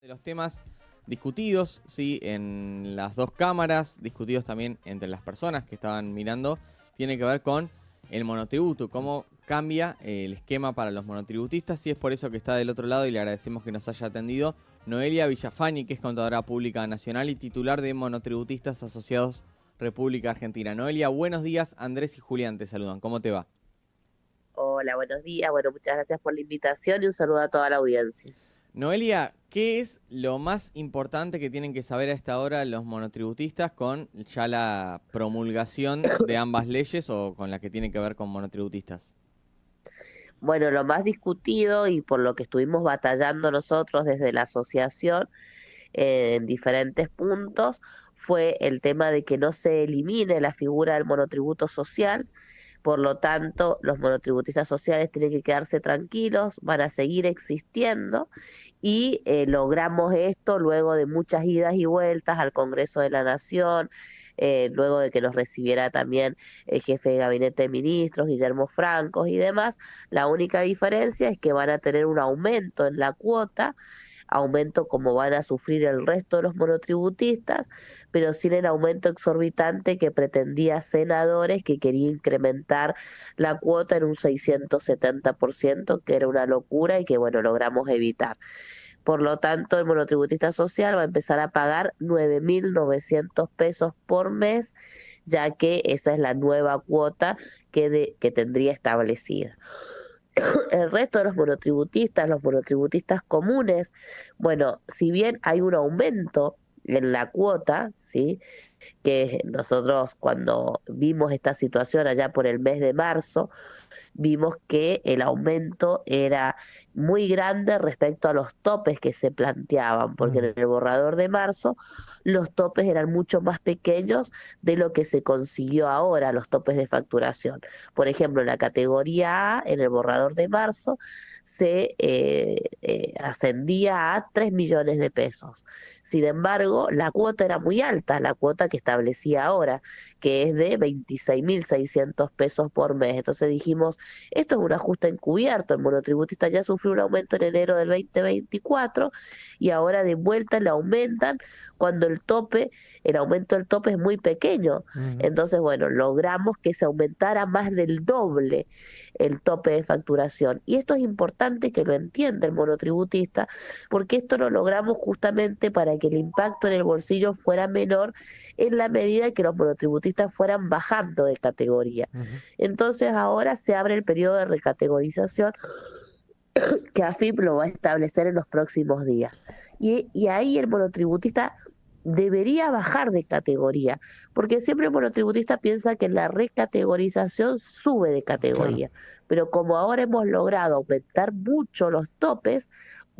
De los temas discutidos, sí, en las dos cámaras, discutidos también entre las personas que estaban mirando, tiene que ver con el monotributo, cómo cambia el esquema para los monotributistas, y es por eso que está del otro lado y le agradecemos que nos haya atendido Noelia Villafañe, que es contadora pública nacional y titular de Monotributistas Asociados República Argentina. Noelia, buenos días, Andrés y Julián te saludan, ¿cómo te va? Hola, buenos días. Bueno, muchas gracias por la invitación y un saludo a toda la audiencia. Noelia, ¿qué es lo más importante que tienen que saber a esta hora los monotributistas con ya la promulgación de ambas leyes o con la que tiene que ver con monotributistas? Bueno, lo más discutido y por lo que estuvimos batallando nosotros desde la asociación en diferentes puntos fue el tema de que no se elimine la figura del monotributo social. Por lo tanto, los monotributistas sociales tienen que quedarse tranquilos, van a seguir existiendo y logramos esto luego de muchas idas y vueltas al Congreso de la Nación, luego de que nos recibiera también el jefe de gabinete de ministros, Guillermo Francos y demás. La única diferencia es que van a tener un aumento en la cuota, aumento como van a sufrir el resto de los monotributistas, pero sin el aumento exorbitante que pretendía Senadores, que quería incrementar la cuota en un 670%, que era una locura y que, bueno, logramos evitar. Por lo tanto, el monotributista social va a empezar a pagar 9.900 pesos por mes, ya que esa es la nueva cuota que tendría establecida. El resto de los monotributistas comunes, bueno, si bien hay un aumento en la cuota, ¿sí?, que nosotros cuando vimos esta situación allá por el mes de marzo, vimos que el aumento era muy grande respecto a los topes que se planteaban, porque en el borrador de marzo los topes eran mucho más pequeños de lo que se consiguió ahora, los topes de facturación. Por ejemplo, en la categoría A, en el borrador de marzo, se ascendía a 3 millones de pesos. Sin embargo, la cuota era muy alta, la cuota que establecía ahora, que es de 26.600 pesos por mes. Entonces dijimos, esto es un ajuste encubierto, el monotributista ya sufrió un aumento en enero del 2024 y ahora de vuelta le aumentan cuando el aumento del tope es muy pequeño. Entonces, bueno, logramos que se aumentara más del doble el tope de facturación. Y esto es importante que lo entienda el monotributista, porque esto lo logramos justamente para que el impacto en el bolsillo fuera menor en la medida que los monotributistas fueran bajando de categoría. Entonces ahora se abre el periodo de recategorización que AFIP lo va a establecer en los próximos días. Y ahí el monotributista debería bajar de categoría, porque siempre el monotributista piensa que en la recategorización sube de categoría, pero como ahora hemos logrado aumentar mucho los topes,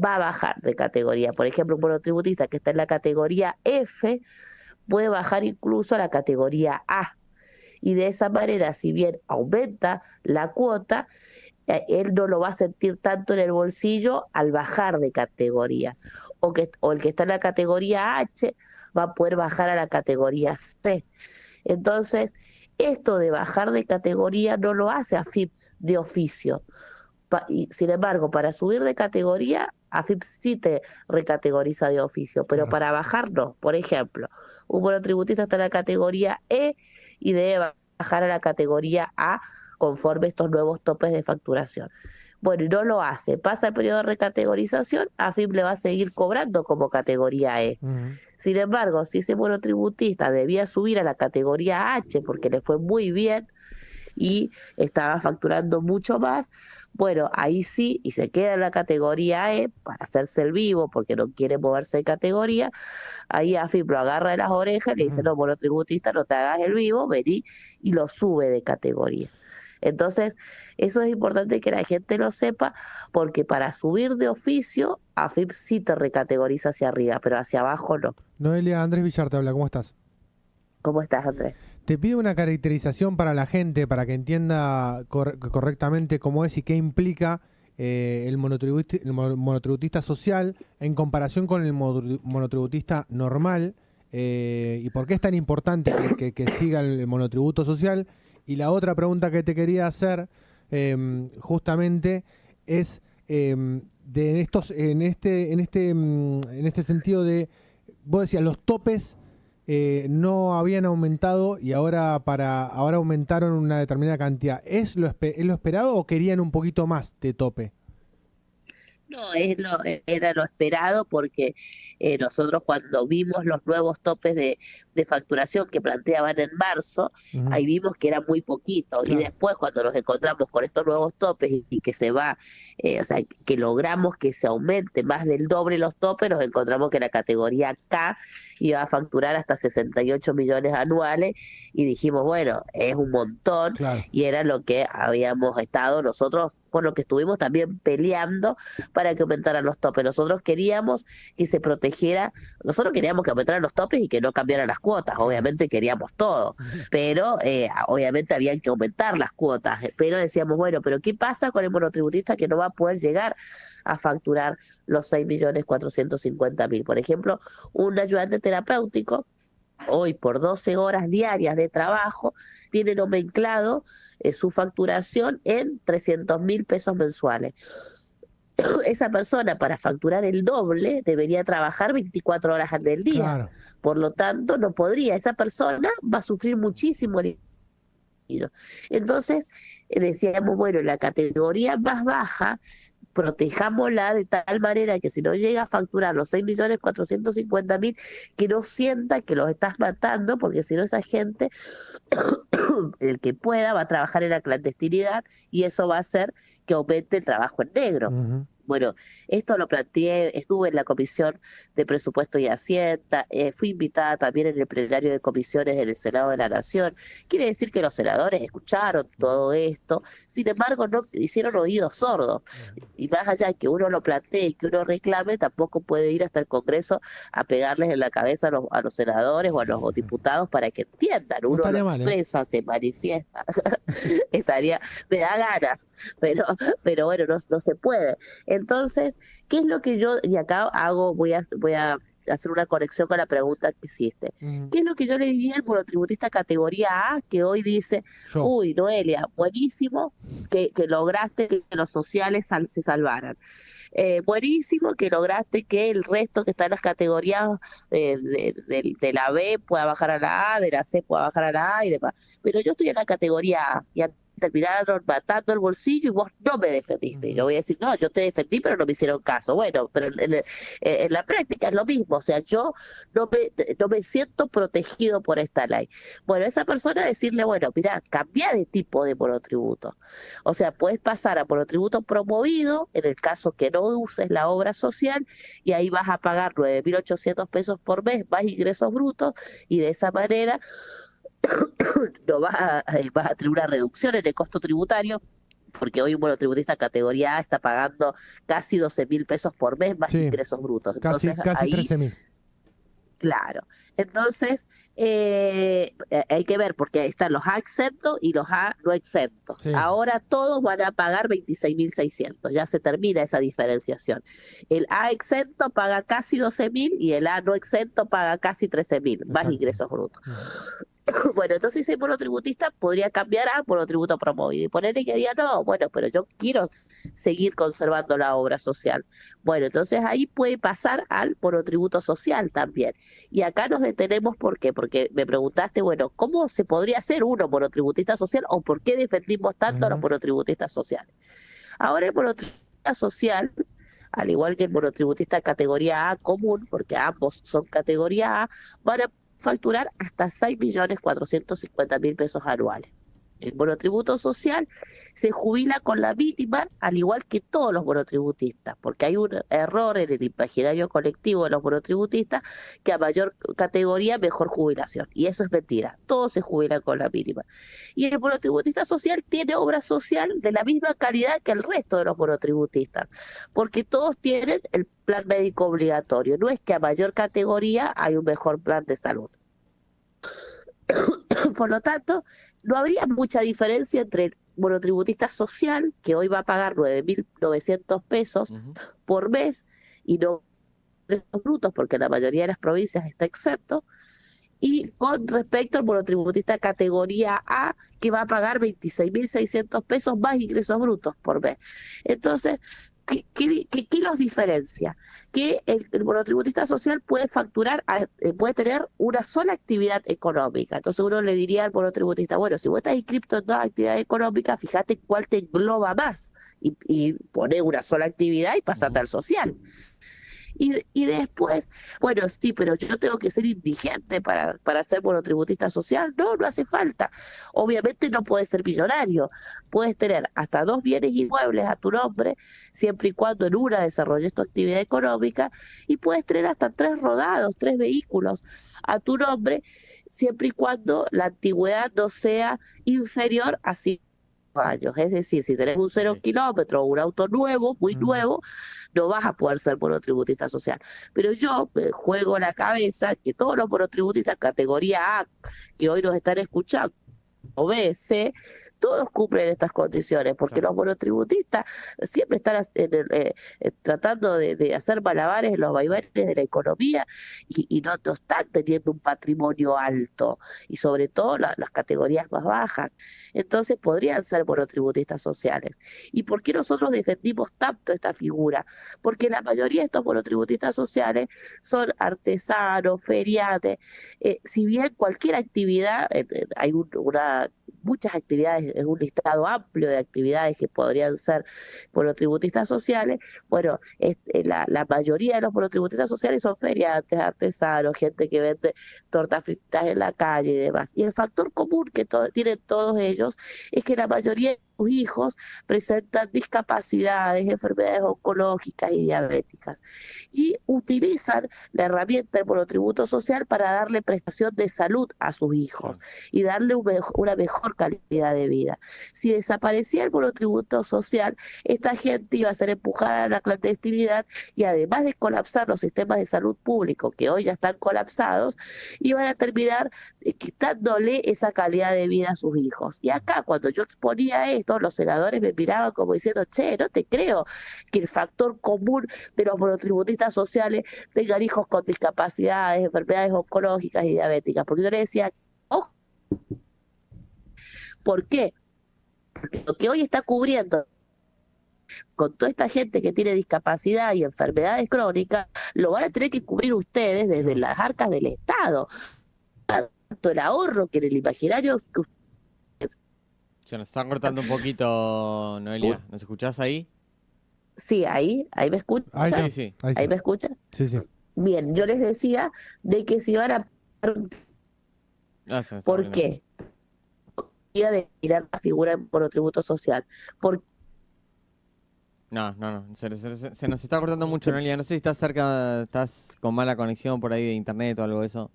va a bajar de categoría. Por ejemplo, un monotributista que está en la categoría F puede bajar incluso a la categoría A. Y de esa manera, si bien aumenta la cuota, él no lo va a sentir tanto en el bolsillo al bajar de categoría. O el que está en la categoría H va a poder bajar a la categoría C. Entonces, esto de bajar de categoría no lo hace AFIP de oficio. Y, sin embargo, para subir de categoría, AFIP sí te recategoriza de oficio, pero para bajar no. Por ejemplo, un monotributista está en la categoría E y debe bajar a la categoría A conforme estos nuevos topes de facturación. Bueno, y no lo hace. Pasa el periodo de recategorización, AFIP le va a seguir cobrando como categoría E. Sin embargo, si ese monotributista debía subir a la categoría H porque le fue muy bien y estaba facturando mucho más, bueno, ahí sí, y se queda en la categoría E para hacerse el vivo porque no quiere moverse de categoría, ahí AFIP lo agarra de las orejas y le dice, no, monotributista, no te hagas el vivo, vení, y lo sube de categoría. Entonces, eso es importante que la gente lo sepa, porque para subir de oficio, AFIP sí te recategoriza hacia arriba, pero hacia abajo no. Noelia, Andrés Villar te habla, ¿cómo estás? ¿Cómo estás, Andrés? Te pido una caracterización para la gente, para que entienda correctamente cómo es y qué implica el monotributista social en comparación con el monotributista normal, y por qué es tan importante que siga el monotributo social. Y la otra pregunta que te quería hacer justamente es en este sentido de, vos decías, los topes no habían aumentado y ahora aumentaron una determinada cantidad. ¿Es lo esperado o querían un poquito más de tope? No, era lo esperado porque nosotros cuando vimos los nuevos topes de facturación que planteaban en marzo, ahí vimos que era muy poquito. Claro. Y después cuando nos encontramos con estos nuevos topes y que se va, o sea, que logramos que se aumente más del doble los topes, nos encontramos que la categoría K iba a facturar hasta 68 millones anuales y dijimos, bueno, es un montón. Claro. Y era lo que habíamos estado nosotros, por lo que estuvimos también peleando para que aumentaran los topes. Nosotros queríamos que se protegiera, nosotros queríamos que aumentaran los topes y que no cambiaran las cuotas, obviamente queríamos todo, pero obviamente habían que aumentar las cuotas, pero decíamos, bueno, pero ¿qué pasa con el monotributista que no va a poder llegar a facturar los 6.450.000? Por ejemplo, un ayudante terapéutico hoy por 12 horas diarias de trabajo tiene nomenclado su facturación en 300.000 pesos mensuales. Esa persona para facturar el doble debería trabajar 24 horas del día. Claro. Por lo tanto, no podría. Esa persona va a sufrir muchísimo. Entonces, decíamos, bueno, la categoría más baja, protejámosla de tal manera que si no llega a facturar los 6.450.000, que no sienta que los estás matando, porque si no esa gente, el que pueda, va a trabajar en la clandestinidad y eso va a hacer que aumente el trabajo en negro. Bueno, esto lo planteé, estuve en la Comisión de Presupuesto y Hacienda, fui invitada también en el plenario de comisiones en el Senado de la Nación. Quiere decir que los senadores escucharon todo esto, sin embargo no hicieron oídos sordos. Y más allá de que uno lo plantee y que uno reclame, tampoco puede ir hasta el Congreso a pegarles en la cabeza a los senadores o a los diputados para que entiendan. Uno lo expresa, se manifiesta. Me da ganas, pero bueno, no se puede. Entonces, ¿qué es lo que yo, y acá voy a hacer una conexión con la pregunta que hiciste? ¿Qué es lo que yo le diría al monotributista categoría A que hoy dice, uy, Noelia, buenísimo que lograste que los sociales se salvaran? Buenísimo que lograste que el resto que está en las categorías de la B pueda bajar a la A, de la C pueda bajar a la A y demás. Pero yo estoy en la categoría A y terminaron matando el bolsillo y vos no me defendiste. Y yo voy a decir, no, yo te defendí, pero no me hicieron caso. Bueno, pero en la práctica es lo mismo. O sea, yo no me siento protegido por esta ley. Bueno, esa persona decirle, bueno, mira, cambia de tipo de monotributo. O sea, puedes pasar a monotributo promovido, en el caso que no uses la obra social, y ahí vas a pagar 9.800 pesos por mes más ingresos brutos, y de esa manera no vas a tener una reducción en el costo tributario, porque hoy un monotributista categoría A está pagando casi 12.000 pesos por mes más ingresos brutos. Entonces, casi ahí 13.000. Claro, entonces hay que ver porque están los A exentos y los A no exentos. Sí. Ahora todos van a pagar 26.600, ya se termina esa diferenciación. El A exento paga casi 12.000 y el A no exento paga casi 13.000, más ingresos brutos. Bueno, entonces ese monotributista podría cambiar a monotributo promovido y ponerle que diga, no, bueno, pero yo quiero seguir conservando la obra social. Bueno, entonces ahí puede pasar al monotributo social también. Y acá nos detenemos, ¿por qué? Porque me preguntaste, bueno, ¿cómo se podría hacer uno monotributista social o por qué defendimos tanto a los monotributistas sociales? Ahora el monotributista social, al igual que el monotributista categoría A común, porque ambos son categoría A, van a facturar hasta 6.450.000 pesos anuales. El monotributo social se jubila con la víctima, al igual que todos los monotributistas, porque hay un error en el imaginario colectivo de los monotributistas, que a mayor categoría, mejor jubilación. Y eso es mentira, todos se jubilan con la mínima. Y el monotributista social tiene obra social de la misma calidad que el resto de los monotributistas, porque todos tienen el plan médico obligatorio. No es que a mayor categoría hay un mejor plan de salud. Por lo tanto, no habría mucha diferencia entre el monotributista social, que hoy va a pagar 9.900 pesos por mes, y no brutos, porque en la mayoría de las provincias está exento, y con respecto al monotributista categoría A, que va a pagar 26.600 pesos más ingresos brutos por mes. Entonces, ¿Qué los diferencia? Que el monotributista social puede facturar, puede tener una sola actividad económica. Entonces uno le diría al monotributista, bueno, si vos estás inscripto en dos actividades económicas, fíjate cuál te engloba más y poné una sola actividad y pasate al social. Y después, bueno, sí, pero yo tengo que ser indigente para ser monotributista social. No, no hace falta. Obviamente no puedes ser millonario. Puedes tener hasta 2 bienes inmuebles a tu nombre, siempre y cuando en una desarrolles tu actividad económica, y puedes tener hasta 3 rodados, 3 vehículos a tu nombre, siempre y cuando la antigüedad no sea inferior a 5 años. Es decir, si tenés un 0 kilómetro o un auto nuevo, muy nuevo, no vas a poder ser monotributista social. Pero yo juego la cabeza que todos los monotributistas categoría A que hoy nos están escuchando, o B, C, todos cumplen estas condiciones, porque los monotributistas siempre están tratando de hacer malabares en los vaivenes de la economía y no están teniendo un patrimonio alto, y sobre todo las categorías más bajas. Entonces podrían ser monotributistas sociales. ¿Y por qué nosotros defendimos tanto esta figura? Porque la mayoría de estos monotributistas sociales son artesanos, feriantes. Si bien cualquier actividad, hay muchas actividades, es un listado amplio de actividades que podrían ser monotributistas sociales. Bueno, la mayoría de los monotributistas sociales son feriantes, artesanos, gente que vende tortas fritas en la calle y demás. Y el factor común que tienen todos ellos es que la mayoría de sus hijos presentan discapacidades, enfermedades oncológicas y diabéticas, y utilizan la herramienta del monotributo social para darle prestación de salud a sus hijos y darle una mejor calidad de vida. Si desaparecía el monotributo social, esta gente iba a ser empujada a la clandestinidad, y además de colapsar los sistemas de salud público, que hoy ya están colapsados, iban a terminar quitándole esa calidad de vida a sus hijos. Y acá, cuando yo exponía esto, los senadores me miraban como diciendo, che, no te creo que el factor común de los monotributistas sociales tengan hijos con discapacidades, enfermedades oncológicas y diabéticas. Porque yo le decía, ojo, ¿por qué? Porque lo que hoy está cubriendo con toda esta gente que tiene discapacidad y enfermedades crónicas, lo van a tener que cubrir ustedes desde las arcas del Estado. Tanto el ahorro que en el imaginario que ustedes... Se nos está cortando un poquito, Noelia. ¿Nos escuchás ahí? Sí, ahí me escucha. Sí, sí. Ahí me escucha. Sí, sí. Bien, yo les decía de que si van a... ¿Por qué? De mirar la figura en monotributo social. ¿Por No. Se nos está cortando mucho, Noelia. No sé si estás cerca, estás con mala conexión por ahí de internet o algo de eso.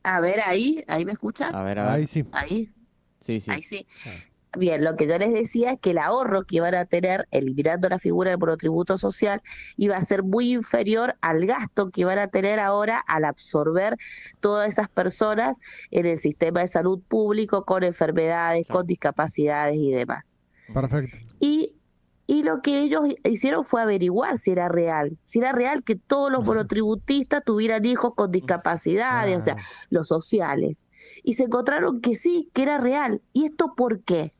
A ver, ahí me escuchan. A ver. Ahí sí. Ahí. Sí. Ahí sí. Bien, lo que yo les decía es que el ahorro que iban a tener eliminando la figura del monotributo social iba a ser muy inferior al gasto que van a tener ahora al absorber todas esas personas en el sistema de salud público con enfermedades, con discapacidades y demás. Perfecto. Y lo que ellos hicieron fue averiguar si era real que todos los monotributistas tuvieran hijos con discapacidades, o sea, los sociales. Y se encontraron que sí, que era real. ¿Y esto por qué?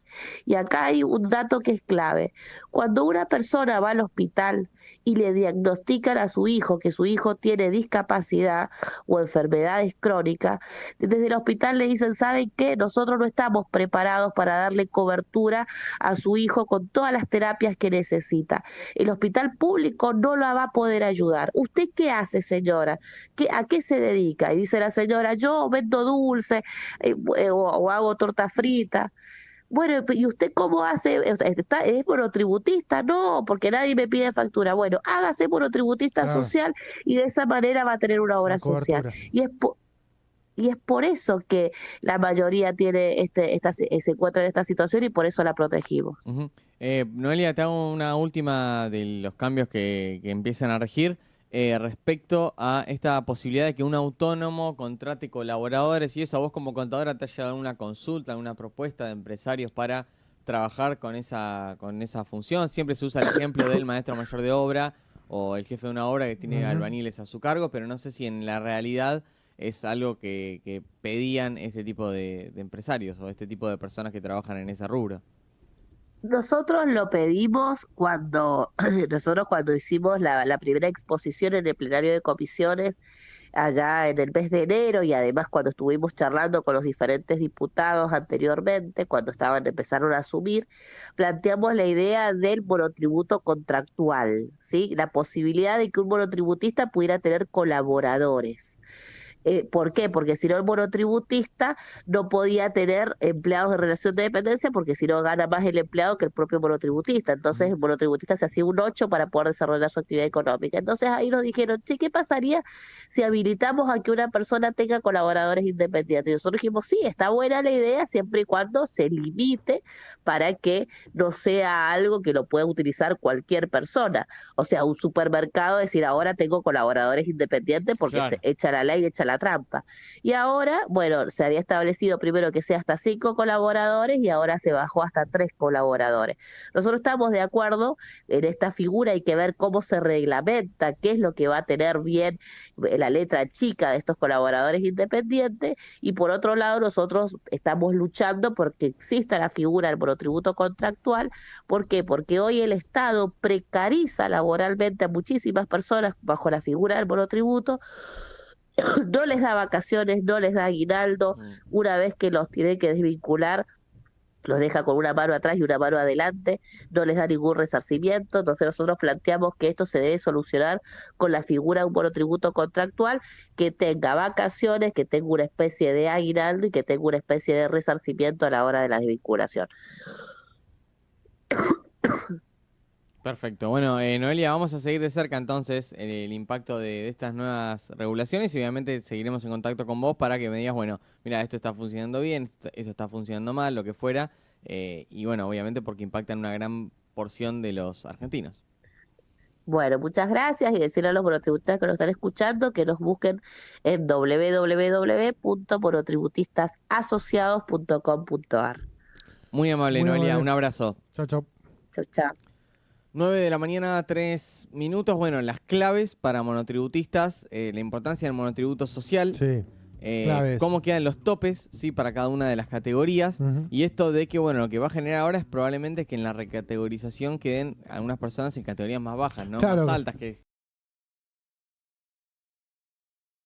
Y acá hay un dato que es clave. Cuando una persona va al hospital y le diagnostican a su hijo que su hijo tiene discapacidad o enfermedades crónicas, desde el hospital le dicen, ¿saben qué? Nosotros no estamos preparados para darle cobertura a su hijo con todas las terapias que necesita. El hospital público no la va a poder ayudar. ¿Usted qué hace, señora? ¿A qué se dedica? Y dice la señora, yo vendo dulce o hago torta frita. Bueno, ¿y usted cómo hace? ¿Es monotributista? No, porque nadie me pide factura. Bueno, hágase monotributista social y de esa manera va a tener una obra social. Y es por eso que la mayoría tiene se encuentra en esta situación y por eso la protegimos. Noelia, te hago una última de los cambios que empiezan a regir. Respecto a esta posibilidad de que un autónomo contrate colaboradores y eso, a vos como contadora te haya dado una consulta, alguna propuesta de empresarios para trabajar con esa función. Siempre se usa el ejemplo del maestro mayor de obra o el jefe de una obra que tiene albañiles a su cargo, pero no sé si en la realidad es algo que pedían este tipo de empresarios o este tipo de personas que trabajan en ese rubro. Nosotros lo pedimos cuando nosotros cuando hicimos la primera exposición en el plenario de comisiones allá en el mes de enero, y además cuando estuvimos charlando con los diferentes diputados anteriormente, cuando empezaron a asumir, planteamos la idea del monotributo contractual, ¿sí? La posibilidad de que un monotributista pudiera tener colaboradores. ¿Por qué? Porque si no el monotributista no podía tener empleados de relación de dependencia, porque si no gana más el empleado que el propio monotributista. Entonces el monotributista se hacía un 8 para poder desarrollar su actividad económica. Entonces ahí nos dijeron, che, ¿qué pasaría si habilitamos a que una persona tenga colaboradores independientes? Y nosotros dijimos, sí, está buena la idea siempre y cuando se limite para que no sea algo que lo pueda utilizar cualquier persona. O sea, un supermercado decir, ahora tengo colaboradores independientes porque Claro. se echa la ley, echa la trampa. Y ahora, bueno, se había establecido primero que sea hasta 5 colaboradores y ahora se bajó hasta 3 colaboradores. Nosotros estamos de acuerdo en esta figura, hay que ver cómo se reglamenta, qué es lo que va a tener bien la letra chica de estos colaboradores independientes, y por otro lado nosotros estamos luchando porque exista la figura del monotributo contractual. ¿Por qué? Porque hoy el Estado precariza laboralmente a muchísimas personas bajo la figura del monotributo, no les da vacaciones, no les da aguinaldo, una vez que los tiene que desvincular, los deja con una mano atrás y una mano adelante, no les da ningún resarcimiento. Entonces nosotros planteamos que esto se debe solucionar con la figura de un monotributo contractual que tenga vacaciones, que tenga una especie de aguinaldo y que tenga una especie de resarcimiento a la hora de la desvinculación. Perfecto. Bueno, Noelia, vamos a seguir de cerca entonces el impacto de estas nuevas regulaciones y obviamente seguiremos en contacto con vos para que me digas, bueno, mira, esto está funcionando bien, esto está funcionando mal, lo que fuera, y bueno, obviamente porque impactan una gran porción de los argentinos. Bueno, muchas gracias, y decirle a los monotributistas que nos están escuchando que nos busquen en www.monotributistasasociados.com.ar. Muy amable, Muy Noelia, amable. un abrazo. Chau, chau. Chau, chau. 9 de la mañana, 3 minutos. Bueno, las claves para monotributistas, la importancia del monotributo social, Sí. claves. cómo quedan los topes, ¿sí? Para cada una de las categorías. Ujú. Y esto de que, bueno, lo que va a generar ahora es probablemente que en la recategorización queden algunas personas en categorías más bajas, ¿no? Claro. Más altas, que